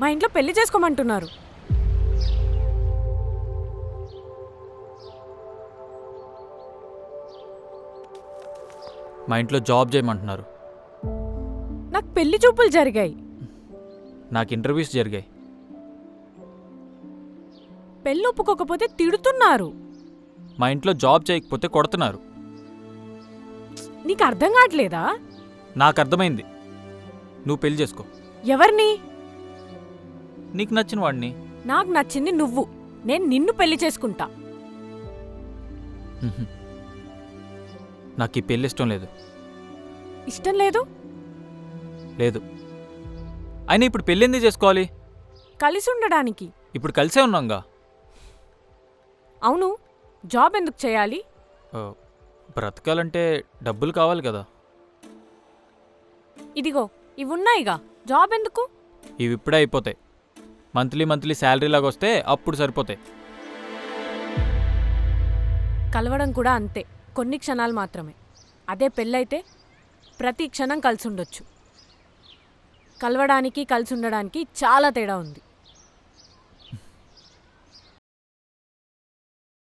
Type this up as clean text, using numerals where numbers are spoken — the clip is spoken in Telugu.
మా ఇంట్లో పెళ్లి చేసుకోమంటున్నారు. మా ఇంట్లో జాబ్ చేయమంటున్నారు. నాకు పెళ్లి చూపులు జరిగాయి. నాకు ఇంటర్వ్యూస్ జరిగాయి. పెళ్లి ఒప్పుకోకపోతే తిడుతున్నారు. మా ఇంట్లో జాబ్ చేయకపోతే కొడుతున్నారు. నీకు అర్థం కావట్లేదా? నాకు అర్థమైంది. నువ్వు పెళ్లి చేసుకో. ఎవరిని? నీకు నచ్చిన వాడిని. నాకు నచ్చింది నువ్వు. నేను నిన్ను పెళ్లి చేసుకుంటా. నాకు ఈ పెళ్లి ఇష్టం లేదు. ఇష్టం లేదు? లేదు. అయినా ఇప్పుడు పెళ్ళి ఎందుకు చేసుకోవాలి? కలిసి ఉండడానికి. ఇప్పుడు కలిసే ఉన్నాంగా. అవును, జాబ్ ఎందుకు చేయాలి? బ్రతకాలంటే డబ్బులు కావాలి కదా. ఇదిగో ఇవున్నాయిగా, జాబ్ ఎందుకు? ఇవి ఇప్పుడే అయిపోతాయి. మంత్లీ శాలరీ లాగా వస్తే అప్పుడు సరిపోతాయి. కలవడం కూడా అంతే, కొన్ని క్షణాలు మాత్రమే. అదే పెళ్ళైతే ప్రతి క్షణం కలిసి ఉండొచ్చు. కలవడానికి కలిసి ఉండడానికి చాలా తేడా ఉంది.